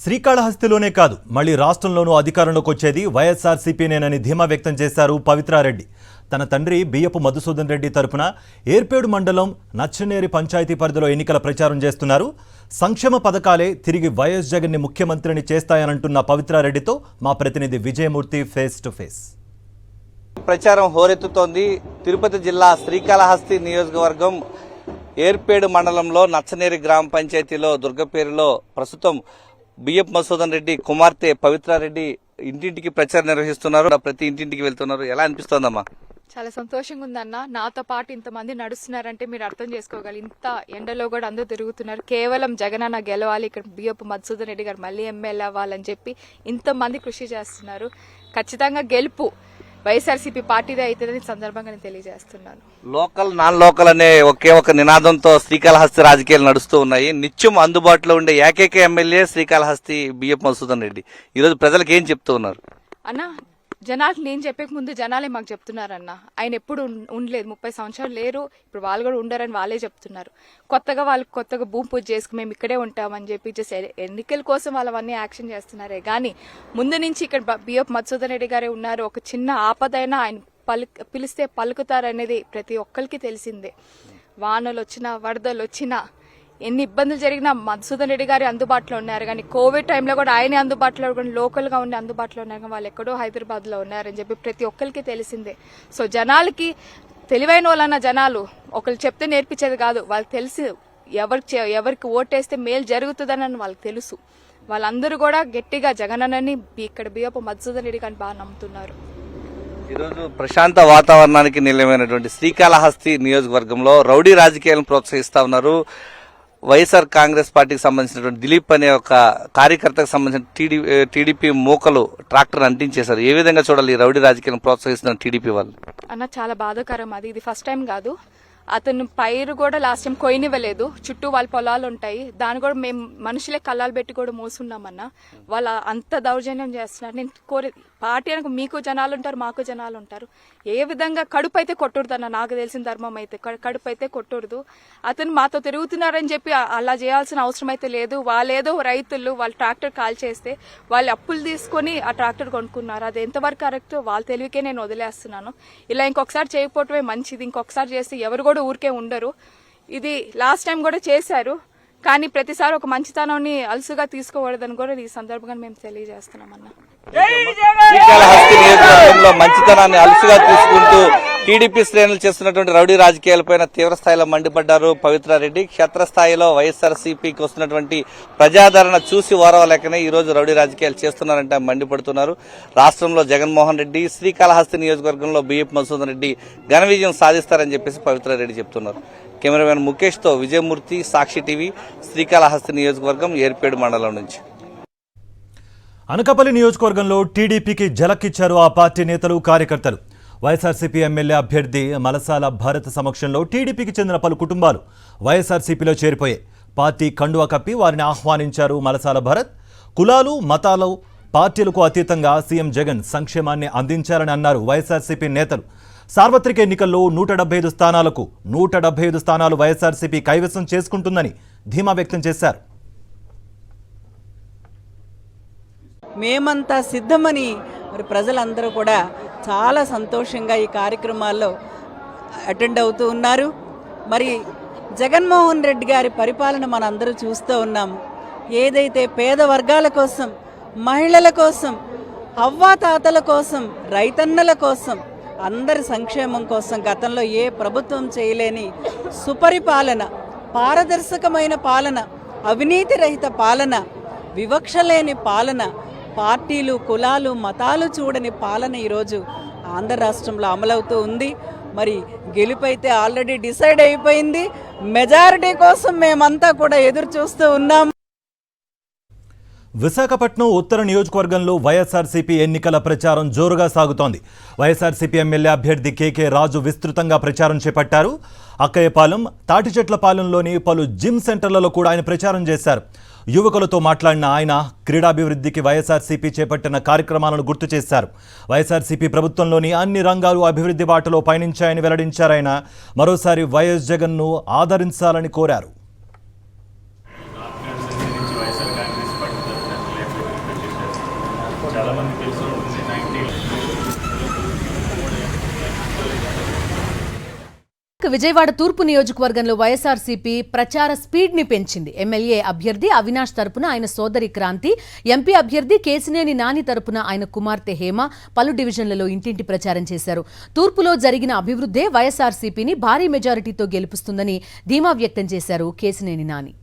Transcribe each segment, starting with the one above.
శ్రీకాళహస్తిలోనే కాదు మళ్ళీ రాష్ట్రంలోనూ అధికారంలోకి వచ్చేది వైఎస్ఆర్సీపీనేనని ధీమా వ్యక్తం చేశారు పవిత్రారెడ్డి. తన తండ్రి బియ్యపు మధుసూదన్ రెడ్డి తరపున ఏర్పేడు మండలం నచ్చనేరి పంచాయతీ పరిధిలో ఎన్నికల ప్రచారం చేస్తున్నారు. సంక్షేమ పథకాలే తిరిగి వైఎస్ జగన్ని ముఖ్యమంత్రిని చేస్తాయనంటున్న పవిత్రారెడ్డితో మా ప్రతినిధి విజయమూర్తి ఫేస్ టు ఫేస్. ప్రచారం హోరెత్తుతోంది. తిరుపతి జిల్లా శ్రీకాళహస్తి నియోజకవర్గం ఏర్పేడు మండలంలో నచ్చనేరి గ్రామ పంచాయతీలో దుర్గపేరులో ప్రస్తుతం బియ్యపు మధుసూదన్ రెడ్డి కుమార్తె పవిత్రారెడ్డి ఇంటింటికి ప్రచారం నిర్వహిస్తున్నారు. ప్రతి ఇంటింటికి వెళ్తున్నారు. ఎలా అనిపిస్తోందమ్మా? చాలా సంతోషంగా ఉందన్న. నాతో పాటు ఇంతమంది నడుస్తున్నారంటే మీరు అర్థం చేసుకోగలరు. ఇంత ఎండలో కూడా అందరూ తిరుగుతున్నారు. కేవలం జగనన్న గెలవాలి, ఇక్కడ బియ్యపు మధుసూదన్ రెడ్డి గారు మళ్ళీ ఎమ్మెల్యే అవ్వాలని చెప్పి ఇంతమంది కృషి చేస్తున్నారు. ఖచ్చితంగా గెలుపు వైఎస్ఆర్సీపీ పార్టీదే అవుతుందని సందర్భంగా నేను తెలియజేస్తున్నాను. లోకల్ నాన్ లోకల్ అనే ఒకే ఒక నినాదంతో శ్రీకాళహస్తి రాజకీయాలు నడుస్తూ ఉన్నాయి. నిత్యం అందుబాటులో ఉండే ఏకైక ఎమ్మెల్యే శ్రీకాళహస్తి బియ్యపు మధుసూదన్ రెడ్డి. ఈరోజు ప్రజలకు ఏం చెప్తూ ఉన్నారు అన్న? జనాలకు నేను చెప్పే ముందు జనాలే మాకు చెప్తున్నారన్న. ఆయన ఎప్పుడు ఉండలేదు, 30 సంవత్సరాలు లేరు, ఇప్పుడు వాళ్ళు కూడా ఉండరని వాళ్ళే చెప్తున్నారు. కొత్తగా భూమి పూజ చేసుకుని మేము ఇక్కడే ఉంటామని చెప్పి ఎన్నికల కోసం వాళ్ళు అవన్నీ యాక్షన్ చేస్తున్నారే కానీ ముందు నుంచి ఇక్కడ బియ్యపు మధుసూదన్ రెడ్డి గారే ఉన్నారు. ఒక చిన్న ఆపదైనా ఆయన పిలిస్తే పలుకుతారనేది ప్రతి ఒక్కరికి తెలిసిందే. వానలు వచ్చినా వరదలు వచ్చినా ఎన్ని ఇబ్బందులు జరిగినా మధుసూదన్ రెడ్డి గారి అందుబాటులో ఉన్నారు. కానీ కోవిడ్ టైంలో కూడా ఆయనే అందుబాటులో కూడా లోకల్గా ఉండి అందుబాటులో ఉన్నారు. కానీ వాళ్ళు ఎక్కడో హైదరాబాద్లో ఉన్నారని చెప్పి ప్రతి ఒక్కరికి తెలిసిందే. సో జనాలకి తెలివైన వాళ్ళన్న జనాలు ఒకరు చెప్తే నేర్పించేది కాదు. వాళ్ళకి తెలిసి ఎవరికి ఓటేస్తే మేలు జరుగుతుందని వాళ్ళకి తెలుసు. వాళ్ళందరూ కూడా గట్టిగా జగనన్నని ఇక్కడ బియ్యపు మధుసూదన్ రెడ్డి గారిని బాగా నమ్ముతున్నారు. ఈరోజు ప్రశాంత వాతావరణానికి నిలయమైనటువంటి శ్రీకాళహస్తి నియోజకవర్గంలో రౌడీ రాజకీయాలను ప్రోత్సహిస్తా ఉన్నారు. వైఎస్ఆర్ కాంగ్రెస్ పార్టీకి సంబంధించినటువంటి దిలీప్ అనే ఒక కార్యకర్తకు సంబంధించిన టీడీపీ మూకలు ట్రాక్టర్ అంటించేశారు. ఏ విధంగా చూడాలి ఈ రౌడీ రాజకీయాలను ప్రోత్సహిస్తున్న టీడీపీ వాళ్ళు? అన్న చాలా బాధాకరం. ఇది ఫస్ట్ టైం కాదు. అతను పైరు కూడా లాస్ట్ టైం కొయ్యనివ్వలేదు. చుట్టూ వాళ్ళ పొలాలు ఉంటాయి, దాన్ని కూడా మేము మనుషులే కళ్ళాలు పెట్టి కూడా మోసున్నామన్నా. వాళ్ళ అంత దౌర్జన్యం చేస్తున్నారు. నేను కోరేది పార్టీ అనకు మీకు జనాలు ఉంటారు, మాకు జనాలు ఉంటారు. ఏ విధంగా కడుపు అయితే కొట్టూడదు అన్న. నాకు తెలిసిన ధర్మం అయితే కడుపు అయితే కొట్టూడదు. అతను మాతో తిరుగుతున్నారని చెప్పి అలా చేయాల్సిన అవసరం అయితే లేదు. వాళ్ళేదో రైతులు వాళ్ళు ట్రాక్టర్ కాల్ చేస్తే వాళ్ళు అప్పులు తీసుకొని ఆ ట్రాక్టర్ కొనుక్కున్నారు. అది ఎంతవరకు కరెక్ట్ వాళ్ళ తెలివికే నేను వదిలేస్తున్నాను. ఇలా ఇంకొకసారి చేయకపోవటమే మంచిది. ఇంకొకసారి చేస్తే ఎవరు కూడా ఊరికే ఉండరు. ఇది లాస్ట్ టైం కూడా చేశారు, కానీ ప్రతిసారి ఒక మంచితనాన్ని అలసుగా తీసుకోకూడదని కూడా ఈ సందర్భంగా మేము తెలియజేస్తున్నామన్నా. శ్రీకాళహస్తి నియోజకవర్గంలో మంచితనాన్ని అలసుగా తీసుకుంటూ టీడీపీ శ్రేణులు చేస్తున్నటువంటి రౌడీ రాజకీయాలపైన తీవ్ర స్థాయిలో మండిపడ్డారు పవిత్రారెడ్డి. క్షేత్రస్థాయిలో వైఎస్ఆర్సీపీకి వస్తున్నటువంటి ప్రజాదరణ చూసి ఓరవలేకనే ఈ రోజు రౌడీ రాజకీయాలు చేస్తున్నారంటే మండిపడుతున్నారు. రాష్ట్రంలో జగన్మోహన్ రెడ్డి, శ్రీకాళహస్తి నియోజకవర్గంలో బియ్యపు మధుసూదన్ రెడ్డి ఘన విజయం సాధిస్తారని చెప్పేసి పవిత్రారెడ్డి చెప్తున్నారు. కెమెరామెన్ ముఖేష్తో విజయమూర్తి, సాక్షి టీవీ, శ్రీకాళహస్తి నియోజకవర్గం, ఏర్పేడు మండలం నుంచి. అనకాపల్లి నియోజకవర్గంలో టీడీపీకి జలక్కిచ్చారు ఆ పార్టీ నేతలు, కార్యకర్తలు. వైఎస్ఆర్సీపీ ఎమ్మెల్యే అభ్యర్థి మలసాల భారత్ సమక్షంలో టీడీపీకి చెందిన పలు కుటుంబాలు వైఎస్ఆర్సీపీలో చేరిపోయాయి. పార్టీ కండువా కప్పి వారిని ఆహ్వానించారు మలసాల భారత్. కులాలు, మతాలు, పార్టీలకు అతీతంగా సీఎం జగన్ సంక్షేమాన్ని అందించారని అన్నారు వైఎస్ఆర్సీపీ నేతలు. సార్వత్రిక ఎన్నికల్లో 175 స్థానాలకు 175 స్థానాలు వైఎస్ఆర్సీపీ కైవసం చేసుకుంటుందని ధీమా వ్యక్తం చేశారు. మేమంతా సిద్ధమని మరి ప్రజలందరూ కూడా చాలా సంతోషంగా ఈ కార్యక్రమాల్లో అటెండ్ అవుతూ ఉన్నారు. మరి జగన్మోహన్ రెడ్డి గారి పరిపాలన మనందరూ చూస్తూ ఉన్నాము. ఏదైతే పేద వర్గాల కోసం, మహిళల కోసం, అవ్వాతాతల కోసం, రైతన్నల కోసం, అందరి సంక్షేమం కోసం గతంలో ఏ ప్రభుత్వం చేయలేని సుపరిపాలన, పారదర్శకమైన పాలన, అవినీతి రహిత పాలన, వివక్ష లేని పాలన, పార్టీలు, కులాలు, మతాలు చూడని పాలన ఈరోజు ఆంధ్ర రాష్ట్రంలో అమలవుతూ ఉంది. మరి గెలుపైతే ఆల్రెడీ డిసైడ్ అయిపోయింది. మెజారిటీ కోసం మేమంతా కూడా ఎదురు చూస్తూ ఉన్నాం. విశాఖపట్నం ఉత్తర నియోజకవర్గంలో వైఎస్ఆర్సీపీ ఎన్నికల ప్రచారం జోరుగా సాగుతోంది. వైఎస్ఆర్సీపీ ఎమ్మెల్యే అభ్యర్థి కేకే రాజు విస్తృతంగా ప్రచారం చేపట్టారు. అక్కయ్యపాలెం, తాటిచెట్లపాలెంలోని పలు జిమ్ సెంటర్లలో కూడా ఆయన ప్రచారం చేశారు. యువకులతో మాట్లాడిన ఆయన క్రీడాభివృద్ధికి వైఎస్ఆర్సీపీ చేపట్టిన కార్యక్రమాలను గుర్తు చేశారు. వైఎస్ఆర్సీపీ ప్రభుత్వంలోని అన్ని రంగాలు అభివృద్ధి బాటలో పయనించాయని వెల్లడించారు. ఆయన మరోసారి వైఎస్ జగన్ను ఆదరించాలని కోరారు. చాలామంది తెలిసి ఉంటుంది 90. విజయవాడ తూర్పు నియోజకవర్గంలో వైఎస్ఆర్సీపీ ప్రచార స్పీడ్ ని పెంచింది. ఎమ్మెల్యే అభ్యర్థి అవినాష్ తరపున ఆయన సోదరి క్రాంతి, ఎంపీ అభ్యర్థి కేసినేని నాని తరపున ఆయన కుమార్తె హేమ పలు డివిజన్లలో ఇంటింటి ప్రచారం చేశారు. తూర్పులో జరిగిన అభివృద్ధే వైఎస్ఆర్సీపీని భారీ మెజారిటీతో గెలుపుస్తుందని ధీమా వ్యక్తం చేశారు కేసినేని నాని.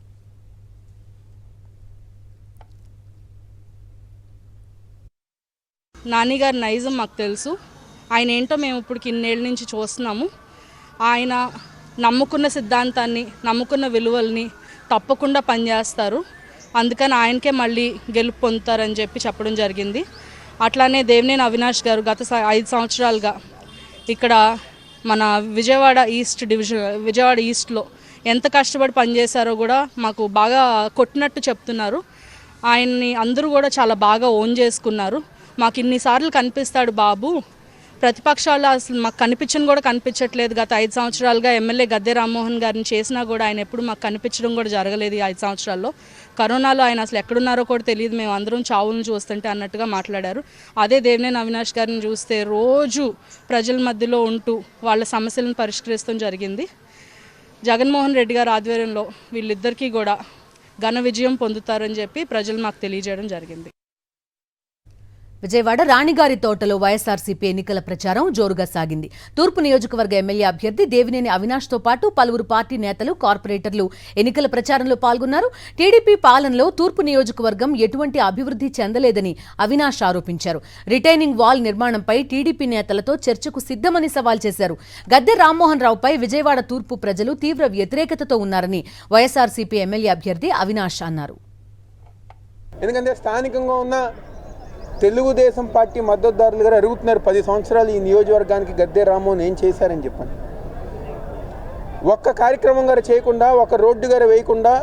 నానిగారి నైజం మాకు తెలుసు. ఆయన ఏంటో మేము ఇప్పుడు ఇన్నేళ్ళ నుంచి చూస్తున్నాము. ఆయన నమ్ముకున్న సిద్ధాంతాన్ని, నమ్ముకున్న విలువల్ని తప్పకుండా పనిచేస్తారు. అందుకని ఆయనకే మళ్ళీ గెలుపు పొందుతారని చెప్పడం జరిగింది. అట్లానే దేవినేని అవినాష్ గారు గత 5 సంవత్సరాలుగా ఇక్కడ మన విజయవాడ ఈస్ట్లో ఎంత కష్టపడి పనిచేశారో కూడా మాకు బాగా కొట్టినట్టు చెప్తున్నారు. ఆయన్ని అందరూ కూడా చాలా బాగా ఓన్ చేసుకున్నారు. మాకు ఇన్నిసార్లు కనిపిస్తాడు బాబు, ప్రతిపక్షాలు అసలు మాకు కనిపించట్లేదు. గత 5 సంవత్సరాలుగా ఎమ్మెల్యే గద్దె రామ్మోహన్ గారిని చేసినా కూడా ఆయన ఎప్పుడు మాకు కనిపించడం కూడా జరగలేదు. ఈ 5 సంవత్సరాల్లో కరోనాలో ఆయన అసలు ఎక్కడున్నారో కూడా తెలియదు, మేము అందరం చావులను చూస్తుంటే అన్నట్టుగా మాట్లాడారు. అదే దేవినేని అవినాష్ గారిని చూస్తే రోజు ప్రజల మధ్యలో ఉంటూ వాళ్ళ సమస్యలను పరిష్కరిస్తాం జరిగింది. జగన్మోహన్ రెడ్డి గారి ఆధ్వర్యంలో వీళ్ళిద్దరికీ కూడా ఘన విజయం పొందుతారని చెప్పి ప్రజలు మాకు తెలియజేయడం జరిగింది. విజయవాడ రాణిగారి తోటలో వైఎస్ఆర్సీపీ ఎన్నికల ప్రచారం జోరుగా సాగింది. తూర్పు నియోజకవర్గ ఎమ్మెల్యే అభ్యర్థి దేవినేని అవినాష్తో పాటు పలువురు పార్టీ నేతలు, కార్పొరేటర్లు ఎన్నికల ప్రచారంలో పాల్గొన్నారు. టీడీపీ పాలనలో తూర్పు నియోజకవర్గం ఎటువంటి అభివృద్ధి చెందలేదని అవినాష్ ఆరోపించారు. రిటైనింగ్ వాల్ నిర్మాణంపై టీడీపీ నేతలతో చర్చకు సిద్ధమని సవాల్ చేశారు. గద్దె రామ్మోహన్ రావుపై విజయవాడ తూర్పు ప్రజలు తీవ్ర వ్యతిరేకతతో ఉన్నారని వైఎస్ఆర్సీపీ ఎమ్మెల్యే అభ్యర్థి అవినాష్ అన్నారు. ఎందుకంటే స్థానికంగా ఉన్న తెలుగుదేశం పార్టీ మద్దతుదారులు గారు అడుగుతున్నారు, 10 సంవత్సరాలు ఈ నియోజకవర్గానికి గద్దె రామ్మోహన్ ఏం చేశారని చెప్పండి. ఒక్క కార్యక్రమం గారు చేయకుండా, ఒక రోడ్డు గారు వేయకుండా,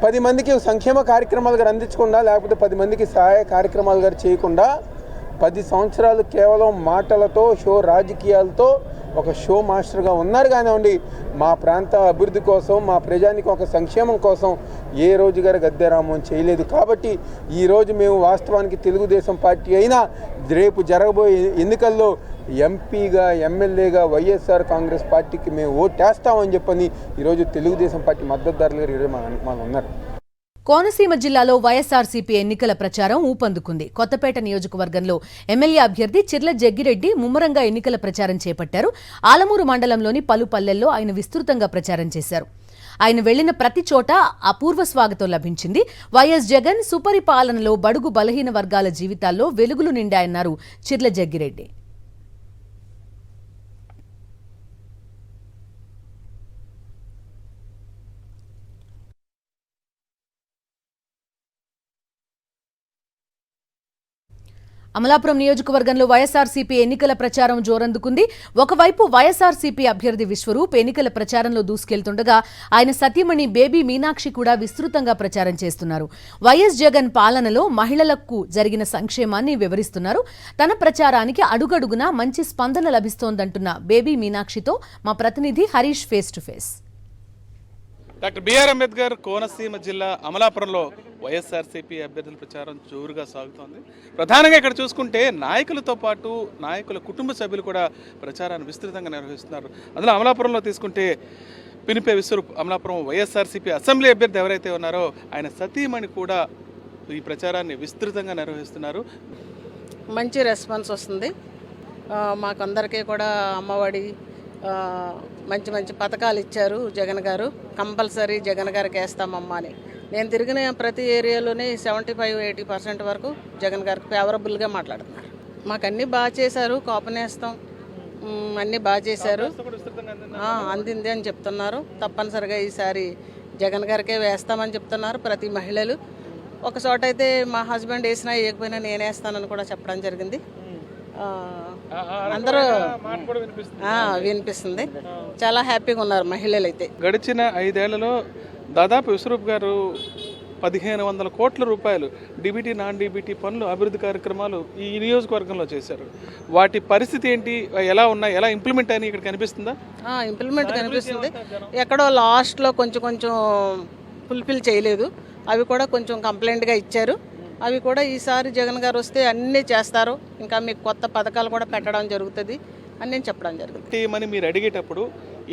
10 మందికి సంక్షేమ కార్యక్రమాలు గారు అందించకుండా, లేకపోతే 10 మందికి సహాయ కార్యక్రమాలు గారు చేయకుండా 10 సంవత్సరాలు కేవలం మాటలతో, రాజకీయాలతో ఒక షో మాస్టర్గా ఉన్నారు. కానివ్వండి, మా ప్రాంత అభివృద్ధి కోసం, మా ప్రజానికి ఒక సంక్షేమం కోసం ఏ రోజు గారు గద్దె రామ్మోహన్ చేయలేదు. కాబట్టి ఈరోజు మేము వాస్తవానికి తెలుగుదేశం పార్టీ అయినా రేపు జరగబోయే ఎన్నికల్లో ఎంపీగా, ఎమ్మెల్యేగా వైఎస్ఆర్ కాంగ్రెస్ పార్టీకి మేము ఓటేస్తామని చెప్పని ఈరోజు తెలుగుదేశం పార్టీ మద్దతుదారులు గారు ఈరోజు మన ఉన్నారు. కోనసీమ జిల్లాలో వైఎస్ఆర్సీపీ ఎన్నికల ప్రచారం ఊపందుకుంది. కొత్తపేట నియోజకవర్గంలో ఎమ్మెల్యే అభ్యర్థి చిర్ల జగ్గిరెడ్డి ముమ్మరంగా ఎన్నికల ప్రచారం చేపట్టారు. ఆలమూరు మండలంలోని పలు పల్లెల్లో ఆయన విస్తృతంగా ప్రచారం చేశారు. ఆయన వెళ్లిన ప్రతి చోట అపూర్వ స్వాగతం లభించింది. వైఎస్ జగన్ సుపరిపాలనలో బడుగు బలహీన వర్గాల జీవితాల్లో వెలుగులు నిండాయన్నారు చిర్ల జగ్గిరెడ్డి. అమలాపురం నియోజకవర్గంలో వైఎస్ఆర్సీపీ ఎన్నికల ప్రచారం జోరందుకుంది. ఒకవైపు వైఎస్ఆర్సీపీ అభ్యర్థి విశ్వరూప్ ఎన్నికల ప్రచారంలో దూసుకెళ్తుండగా ఆయన సతీమణి బేబీ మీనాక్షి కూడా విస్తృతంగా ప్రచారం చేస్తున్నారు. వైఎస్ జగన్ పాలనలో మహిళలకు జరిగిన సంక్షేమాన్ని వివరిస్తున్నారు. తన ప్రచారానికి అడుగడుగునా మంచి స్పందన లభిస్తోందంటున్న బేబీ మీనాక్షితో మా ప్రతినిధి Harish face to face. Doctor BR Ambedkar Konaseema జిల్లా అమలాపురంలో వైఎస్ఆర్సీపీ అభ్యర్థుల ప్రచారం జోరుగా సాగుతోంది. ప్రధానంగా ఇక్కడ చూసుకుంటే నాయకులతో పాటు నాయకుల కుటుంబ సభ్యులు కూడా ప్రచారాన్ని విస్తృతంగా నిర్వహిస్తున్నారు. అందులో అమలాపురంలో తీసుకుంటే పినిపే విశ్వరూప్, అమలాపురం వైఎస్ఆర్సీపీ అసెంబ్లీ అభ్యర్థి ఎవరైతే ఉన్నారో ఆయన సతీమణి కూడా ఈ ప్రచారాన్ని విస్తృతంగా నిర్వహిస్తున్నారు. మంచి రెస్పాన్స్ వస్తుంది. మాకందరికీ కూడా అమ్మఒడి, మంచి మంచి పథకాలు ఇచ్చారు జగన్ గారు. కంపల్సరీ జగన్ గారికి వేస్తామమ్మా అని నేను తిరిగిన ప్రతి ఏరియాలోనే 75-80% వరకు జగన్ గారికి ఫేవరబుల్గా మాట్లాడుతున్నారు. మాకు అన్నీ బాగా చేశారు, కాపునేస్తాం అన్నీ బాగా చేశారు, అందింది అని చెప్తున్నారు. తప్పనిసరిగా ఈసారి జగన్ గారికే వేస్తామని చెప్తున్నారు ప్రతి మహిళలు. ఒక చోట అయితే మా హస్బెండ్ వేసినా వేయకపోయినా నేను వేస్తానని కూడా చెప్పడం జరిగింది. అందరూ వినిపిస్తుంది. చాలా హ్యాపీగా ఉన్నారు మహిళలు అయితే. గడిచిన 5 ఏళ్లలో దాదాపు విశ్వరూప్ గారు 1500 కోట్ల రూపాయలు డీబీటీ, నాన్ డీబీటీ పనులు, అభివృద్ధి కార్యక్రమాలు ఈ నియోజకవర్గంలో చేశారు. వాటి పరిస్థితి ఏంటి, ఎలా ఉన్నాయి, ఎలా ఇంప్లిమెంట్ అని ఇక్కడ కనిపిస్తుందా? ఇంప్లిమెంట్ కనిపిస్తుంది. ఎక్కడో లాస్ట్లో కొంచెం ఫుల్ఫిల్ చేయలేదు, అవి కూడా కొంచెం కంప్లైంట్గా ఇచ్చారు. అవి కూడా ఈసారి జగన్ గారు వస్తే అన్నీ చేస్తారు, ఇంకా మీకు కొత్త పథకాలు కూడా పెట్టడం జరుగుతుంది అని నేను చెప్పడం జరుగుతుంది. అని మీరు అడిగేటప్పుడు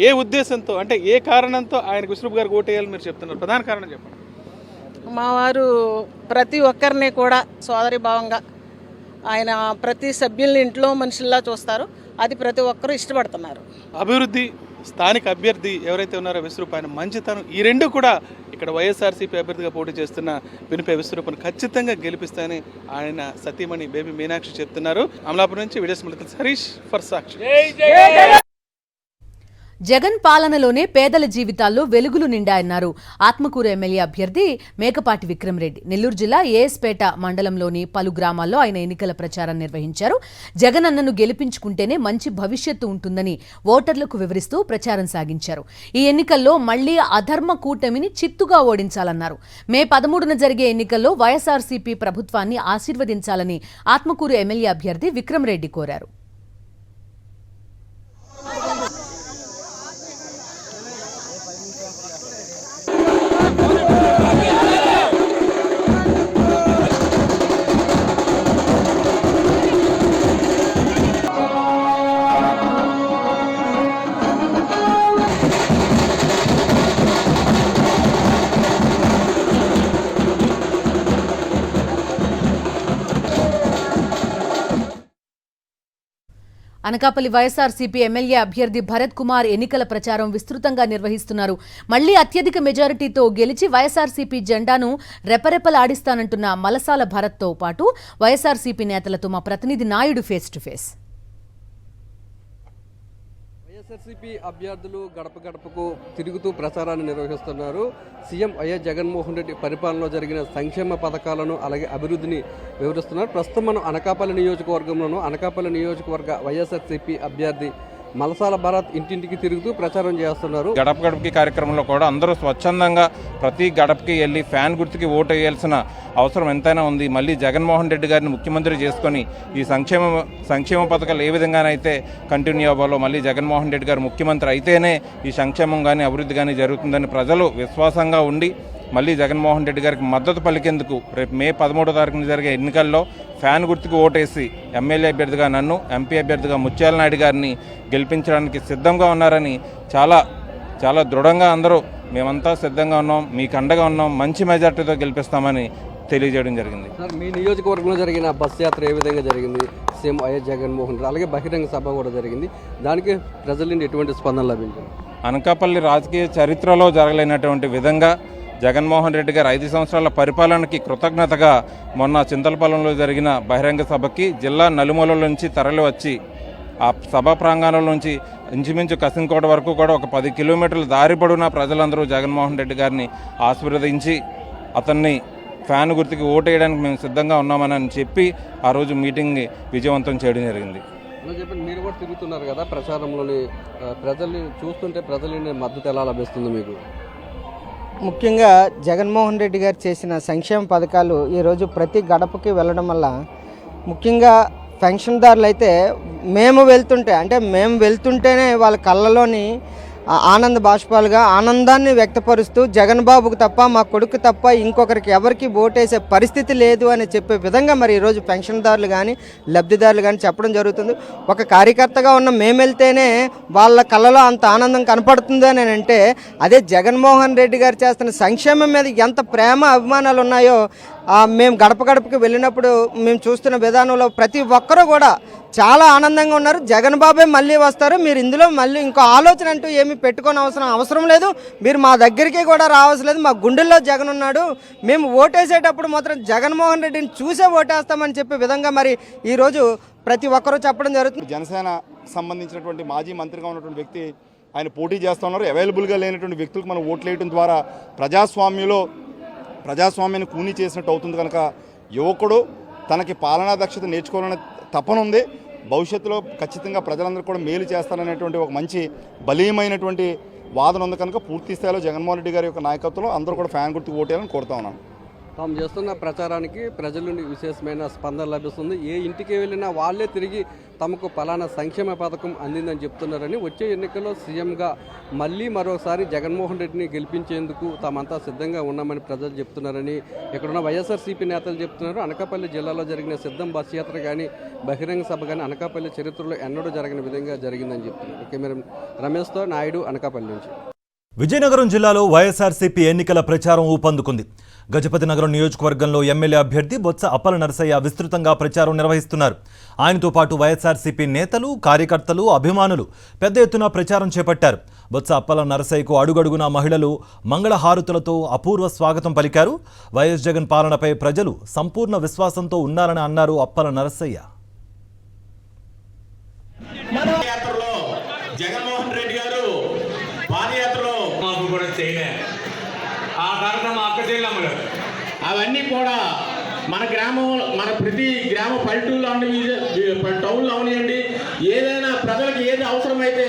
ఏ ఉద్దేశంతో, అంటే ఏ కారణంతో ఆయన విశ్వరూప్ గారికి ఓటేయాలని మీరు చెప్తున్నారు? ప్రధాన కారణం చెప్పండి. మా వారు ప్రతి ఒక్కరిని కూడా సోదరి భావంగా ఆయన ప్రతి సభ్యుల్ని ఇంట్లో మనుషుల్లా చూస్తారు, అది ప్రతి ఒక్కరూ ఇష్టపడుతున్నారు. అభివృద్ధి, స్థానిక అభ్యర్థి ఎవరైతే ఉన్నారో విశ్వరూప్, ఆయన మంచితనం, ఈ రెండు కూడా ఇక్కడ వైఎస్ఆర్సీపీ అభ్యర్థిగా పోటీ చేస్తున్న పినిపే విశ్వరూప్ను ఖచ్చితంగా గెలిపిస్తాయని ఆయన సతీమణి బేబీ మీనాక్షి చెప్తున్నారు. అమలాపురం నుంచి వీడియోస్ మిలితం హరీష్ ఫర్ సాక్షి. జగన్ పాలనలోనే పేదల జీవితాల్లో వెలుగులు నిండాయన్నారు ఆత్మకూరు ఎమ్మెల్యే అభ్యర్థి మేకపాటి విక్రమరెడ్డి. నెల్లూరు జిల్లా ఏఎస్పేట మండలంలోని పలు గ్రామాల్లో ఆయన ఎన్నికల ప్రచారం నిర్వహించారు. జగన్ అన్నను గెలిపించుకుంటేనే మంచి భవిష్యత్తు ఉంటుందని ఓటర్లకు వివరిస్తూ ప్రచారం సాగించారు. ఈ ఎన్నికల్లో మళ్లీ అధర్మ కూటమిని చిత్తుగా ఓడించాలన్నారు. మే 13న జరిగే ఎన్నికల్లో వైఎస్ఆర్సీపీ ప్రభుత్వాన్ని ఆశీర్వదించాలని ఆత్మకూరు ఎమ్మెల్యే అభ్యర్థి విక్రమరెడ్డి కోరారు. అనకాపల్లి వైఎస్ఆర్సీపీ ఎమ్మెల్యే అభ్యర్థి భరత్ కుమార్ ఎన్నికల ప్రచారం విస్తృతంగా నిర్వహిస్తున్నారు. మళ్లీ అత్యధిక మెజారిటీతో గెలిచి వైఎస్ఆర్సీపీ జెండాను రెపరెపలాడిస్తానంటున్న మలసాల భరత్తో పాటు వైఎస్ఆర్సీపీ నేతలతో మా ప్రతినిధి Naidu face to face. YSRCP అభ్యర్థులు గడప గడపకు తిరుగుతూ ప్రచారాన్ని నిర్వహిస్తున్నారు. సీఎం వైఎస్ జగన్మోహన్ రెడ్డి పరిపాలనలో జరిగిన సంక్షేమ పథకాలను అలాగే అభివృద్ధిని వివరిస్తున్నారు. ప్రస్తుతం మనం అనకాపల్లి నియోజకవర్గంలోనూ అనకాపల్లి నియోజకవర్గ వైఎస్ఆర్సీపీ అభ్యర్థి మలసాల భారత్ ఇంటింటికి తిరుగుతూ ప్రచారం చేస్తున్నారు. గడప గడపకి కార్యక్రమంలో కూడా అందరూ స్వచ్ఛందంగా ప్రతి గడపకి వెళ్ళి ఫ్యాన్ గుర్తుకి ఓటు వేయాల్సిన అవసరం ఎంతైనా ఉంది. మళ్ళీ జగన్మోహన్ రెడ్డి గారిని ముఖ్యమంత్రి చేసుకొని ఈ సంక్షేమ పథకాలు ఏ విధంగానైతే కంటిన్యూ అవ్వాలో, మళ్ళీ జగన్మోహన్ రెడ్డి గారు ముఖ్యమంత్రి అయితేనే ఈ సంక్షేమం కానీ అభివృద్ధి కానీ జరుగుతుందని ప్రజలు విశ్వాసంగా ఉండి మళ్ళీ జగన్మోహన్ రెడ్డి గారికి మద్దతు పలికేందుకు రేపు మే 13వ తారీఖున జరిగే ఎన్నికల్లో ఫ్యాన్ గుర్తుకు ఓటేసి ఎమ్మెల్యే అభ్యర్థిగా నన్ను, ఎంపీ అభ్యర్థిగా ముత్యాల నాయుడు గారిని గెలిపించడానికి సిద్ధంగా ఉన్నారని చాలా దృఢంగా అందరూ మేమంతా సిద్ధంగా ఉన్నాం, మీకు అండగా ఉన్నాం, మంచి మెజార్టీతో గెలిపిస్తామని తెలియజేయడం జరిగింది. సార్, మీ నియోజకవర్గంలో జరిగిన బస్ యాత్ర ఏ విధంగా జరిగింది? సీఎం వైఎస్ జగన్మోహన్ రెడ్డి అలాగే బహిరంగ సభ కూడా జరిగింది. దానికి ప్రజల నుండి ఎటువంటి స్పందన లభించింది? అనకాపల్లి రాజకీయ చరిత్రలో జరగలేనటువంటి విధంగా జగన్మోహన్ రెడ్డి గారు 5 సంవత్సరాల పరిపాలనకి కృతజ్ఞతగా మొన్న చింతలపాలెంలో జరిగిన బహిరంగ సభకి జిల్లా నలుమూలల నుంచి తరలి వచ్చి ఆ సభా ప్రాంగణంలో నుంచి ఇంచుమించు కసింకోట వరకు కూడా ఒక 10 కిలోమీటర్ల దారి పొడవునా ప్రజలందరూ జగన్మోహన్ రెడ్డి గారిని ఆశీర్వదించి అతన్ని ఫ్యాన్ గుర్తుకి ఓటేయడానికి మేము సిద్ధంగా ఉన్నామని చెప్పి ఆ రోజు మీటింగ్ విజయవంతం చేయడం జరిగింది. చెప్పండి, మీరు కూడా తిరుగుతున్నారు కదా ప్రచారంలోని, ప్రజల్ని చూస్తుంటే ప్రజలని మద్దతు ఎలా లభిస్తుంది మీకు? ముఖ్యంగా జగన్మోహన్ రెడ్డి గారు చేసిన సంక్షేమ పథకాలు ఈరోజు ప్రతి గడపకి వెళ్ళడం వల్ల, ముఖ్యంగా పెన్షన్దారులు అయితే మేము వెళ్తుంటేనే వాళ్ళ కళ్ళలోని ఆనంద బాష్పాలుగా ఆనందాన్ని వ్యక్తపరుస్తూ జగన్ బాబుకు తప్ప మా కొడుకు తప్ప ఇంకొకరికి ఎవరికి ఓటేసే పరిస్థితి లేదు అని చెప్పే విధంగా మరి ఈరోజు పెన్షన్దారులు కానీ లబ్ధిదారులు కానీ చెప్పడం జరుగుతుంది. ఒక కార్యకర్తగా ఉన్న మేము వెళ్తేనే వాళ్ళ కళ్ళలో అంత ఆనందం కనపడుతుంది అని అంటే, అదే జగన్మోహన్ రెడ్డి గారు చేస్తున్న సంక్షేమం మీద ఎంత ప్రేమ అభిమానాలు ఉన్నాయో మేము గడప గడపకి వెళ్ళినప్పుడు మేము చూస్తున్న విధానంలో ప్రతి ఒక్కరూ కూడా చాలా ఆనందంగా ఉన్నారు. జగన్ బాబే మళ్ళీ వస్తారు, మీరు ఇందులో మళ్ళీ ఇంకో ఆలోచన అంటూ ఏమీ పెట్టుకోని అవసరం లేదు, మీరు మా దగ్గరికి కూడా రావాల్సిన లేదు, మా గుండెల్లో జగన్ ఉన్నాడు, మేము ఓటేసేటప్పుడు మాత్రం జగన్మోహన్ రెడ్డిని చూసే ఓటేస్తామని చెప్పే విధంగా మరి ఈరోజు ప్రతి ఒక్కరూ చెప్పడం జరుగుతుంది. జనసేన సంబంధించినటువంటి మాజీ మంత్రిగా ఉన్నటువంటి వ్యక్తి ఆయన పోటీ చేస్తూ ఉన్నారు. అవైలబుల్గా లేనటువంటి వ్యక్తులకు మనం ఓట్లు వేయడం ద్వారా ప్రజాస్వామ్యాన్ని కూనీ చేసినట్టు అవుతుంది. కనుక యువకుడు తనకి పాలనా దక్షత నేర్చుకోవాలనే తపన ఉంది. భవిష్యత్తులో ఖచ్చితంగా ప్రజలందరూ కూడా మేలు చేస్తారనేటువంటి ఒక మంచి బలీయమైనటువంటి వాదన ఉంది. కనుక పూర్తి స్థాయిలో జగన్మోహన్ రెడ్డి గారి యొక్క నాయకత్వంలో అందరూ కూడా ఫ్యాన్ గుర్తుకు ఓటేయాలని కోరుతా ఉన్నాను. తాము చేస్తున్న ప్రచారానికి ప్రజల నుండి విశేషమైన స్పందన లభిస్తుంది. ఏ ఇంటికి వెళ్ళినా వాళ్ళే తిరిగి తమకు పలానా సంక్షేమ పథకం అందిందని చెప్తున్నారని, వచ్చే ఎన్నికల్లో సీఎంగా మళ్ళీ మరోసారి జగన్మోహన్ రెడ్డిని గెలిపించేందుకు తామంతా సిద్ధంగా ఉన్నామని ప్రజలు చెప్తున్నారని ఇక్కడున్న వైఎస్ఆర్సీపీ నేతలు చెప్తున్నారు. అనకాపల్లి జిల్లాలో జరిగిన సిద్ధం బస్ యాత్ర కానీ బహిరంగ సభ కానీ అనకాపల్లి చరిత్రలో ఎన్నడూ జరగని విధంగా జరిగిందని చెప్తున్నారు. కెమెరా రమేష్తో నాయుడు, అనకాపల్లి నుంచి. విజయనగరం జిల్లాలో వైఎస్ఆర్సీపీ ఎన్నికల ప్రచారం ఊపందుకుంది. గజపతి నగరం నియోజకవర్గంలో ఎమ్మెల్యే అభ్యర్థి బొత్స అప్పల నరసయ్య విస్తృతంగా ప్రచారం నిర్వహిస్తున్నారు. ఆయనతో పాటు వైఎస్ఆర్సీపీ నేతలు, కార్యకర్తలు, అభిమానులు పెద్ద ఎత్తున ప్రచారం చేపట్టారు. బొత్స అప్పల నరసయ్యకు అడుగడుగునా మహిళలు మంగళహారతులతో అపూర్వ స్వాగతం పలికారు. వైఎస్ జగన్ పాలనపై ప్రజలు సంపూర్ణ విశ్వాసంతో ఉన్నారని అన్నారు అప్పల నరసయ్య. జగన్మోహన్ రెడ్డి గారు పాదయాత్రలో మాకు కూడా చేయలే ఆ కార్యక్రమం అక్క చెల్లెమ్మలు అవన్నీ కూడా మన గ్రామం, మన ప్రతి గ్రామ పల్లెటూళ్ళు అవనివ్వండి, టౌన్లో అవనివ్వండి, ఏదైనా ప్రజలకు ఏది అవసరమైతే